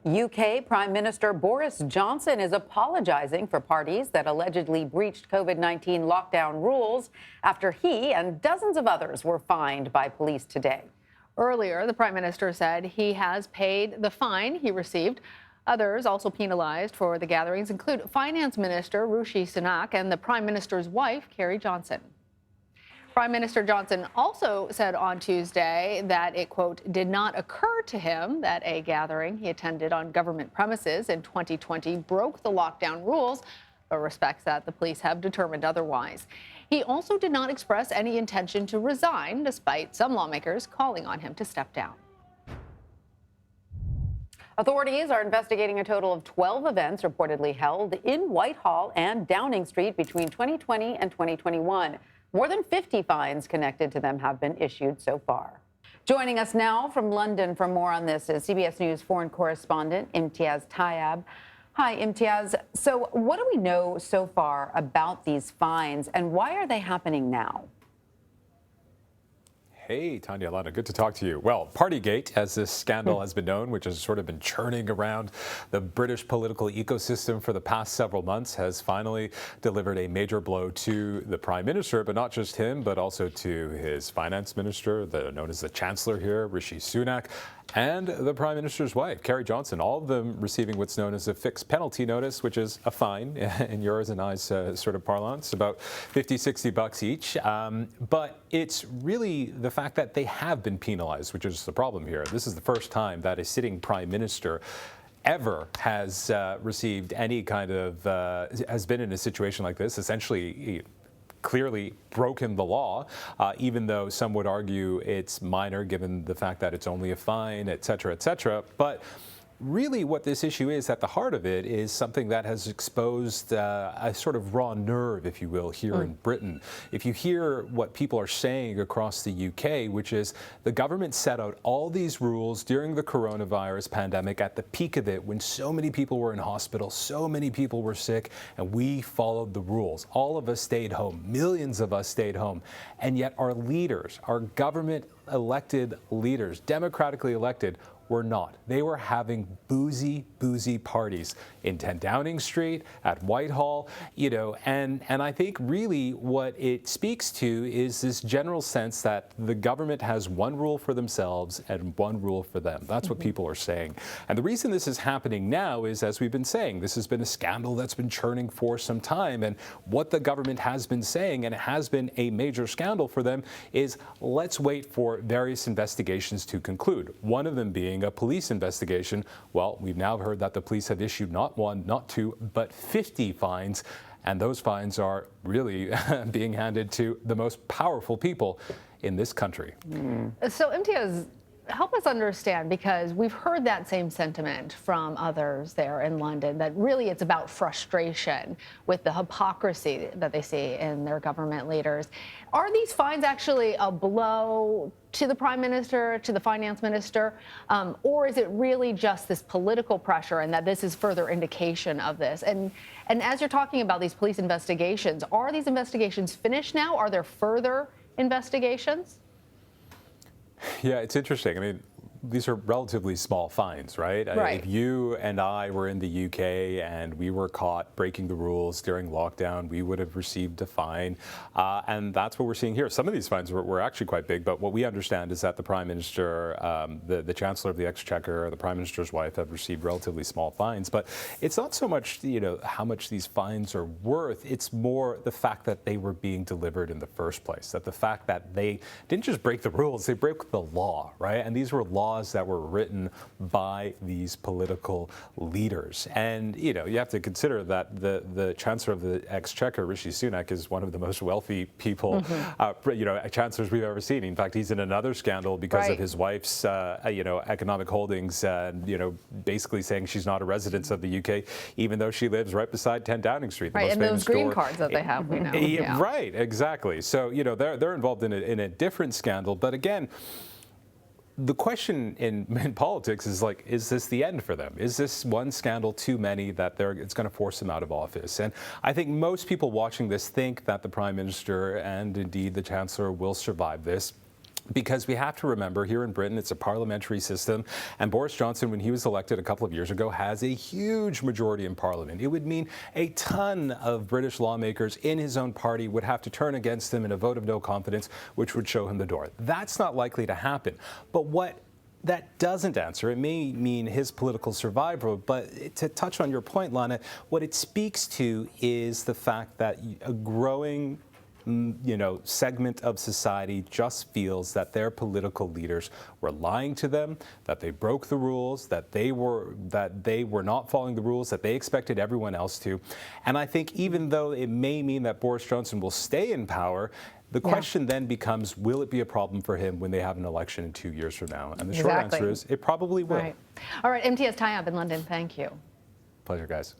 UK Prime Minister Boris Johnson is apologizing for parties that allegedly breached COVID-19 lockdown rules after he and dozens of others were fined by police today. Earlier, the Prime Minister said he has paid the fine he received. Others also penalized for the gatherings include Finance Minister Rishi Sunak and the Prime Minister's wife, Carrie Johnson. Prime Minister Johnson also said on Tuesday that it, quote, did not occur to him that a gathering he attended on government premises in 2020 broke the lockdown rules, but respects that the police have determined otherwise. He also did not express any intention to resign, despite some lawmakers calling on him to step down. Authorities are investigating a total of 12 events reportedly held in Whitehall and Downing Street between 2020 and 2021. More than 50 fines connected to them have been issued so far. Joining us now from London for more on this is CBS News foreign correspondent Imtiaz Tyab. Hi, Imtiaz. So what do we know so far about these fines and why are they happening now? Hey, Tanya, Lana, good to talk to you. Well, Partygate, as this scandal has been known, which has sort of been churning around the British political ecosystem for the past several months, has finally delivered a major blow to the Prime Minister, but not just him, but also to his Finance Minister, known as the Chancellor here, Rishi Sunak, and the Prime Minister's wife, Carrie Johnson, all of them receiving what's known as a fixed penalty notice, which is a fine in yours and I's sort of parlance, about 50, 60 bucks each. But it's really the fact that they have been penalized, which is the problem here. This is the first time that a sitting Prime Minister ever has received any kind of, has been in a situation like this, essentially clearly broken the law, even though some would argue it's minor given the fact that it's only a fine, et cetera, et cetera. But really what this issue is at the heart of it is something that has exposed a sort of raw nerve, if you will, here in Britain. If you hear what people are saying across the UK, which is the government set out all these rules during the coronavirus pandemic at the peak of it when so many people were in hospital, so many people were sick, and we followed the rules. All of us stayed home. Millions of us stayed home. And yet our leaders, our government elected leaders, democratically elected, were not. They were having boozy parties in 10 Downing Street, at Whitehall, you know, and I think really what it speaks to is this general sense that the government has one rule for themselves and one rule for them. That's what people are saying. And the reason this is happening now is, as we've been saying, this has been a scandal that's been churning for some time. And what the government has been saying, and it has been a major scandal for them, is let's wait for various investigations to conclude. One of them being a police investigation. Well, we've now heard that the police have issued not one, not two, but 50 fines. And those fines are really being handed to the most powerful people in this country. So, Imtiaz, help us understand, because we've heard that same sentiment from others there in London, that really it's about frustration with the hypocrisy that they see in their government leaders. Are these fines actually a blow to the Prime Minister, to the Finance Minister, or is it really just this political pressure and that this is further indication of this? And as you're talking about these police investigations, are these investigations finished now? Are there further investigations? Yeah, it's interesting. I mean, these are relatively small fines, right? If you and I were in the UK and we were caught breaking the rules during lockdown, we would have received a fine. And that's what we're seeing here. Some of these fines were actually quite big, but what we understand is that the Prime Minister, the Chancellor of the Exchequer, the Prime Minister's wife have received relatively small fines. But it's not so much, you know, how much these fines are worth. It's more the fact that they were being delivered in the first place, that the fact that they didn't just break the rules, they broke the law, right? And these were laws that were written by these political leaders. And, you know, you have to consider that the Chancellor of the Exchequer, Rishi Sunak, is one of the most wealthy people, you know, chancellors we've ever seen. In fact, he's in another scandal because of his wife's, you know, economic holdings, you know, basically saying she's not a resident of the UK, even though she lives right beside 10 Downing Street. Right, and those green cards that they have, we know. Yeah. Right, exactly. So, you know, they're involved in a different scandal. But again, the question in politics is like, is this the end for them? Is this one scandal too many that it's going to force them out of office? And I think most people watching this think that the Prime Minister and indeed the Chancellor will survive this. Because we have to remember, here in Britain, it's a parliamentary system, and Boris Johnson, when he was elected a couple of years ago, has a huge majority in Parliament. It would mean a ton of British lawmakers in his own party would have to turn against him in a vote of no confidence, which would show him the door. That's not likely to happen. But what that doesn't answer, it may mean his political survival, but to touch on your point, Lana, what it speaks to is the fact that a growing segment of society just feels that their political leaders were lying to them, that they broke the rules, that they were not following the rules that they expected everyone else to. And I think even though it may mean that Boris Johnson will stay in power, the question then becomes, will it be a problem for him when they have an election in 2 years from now? And the short answer is, it probably will. All right, Imtiaz Tyab in London, thank you. Pleasure, guys.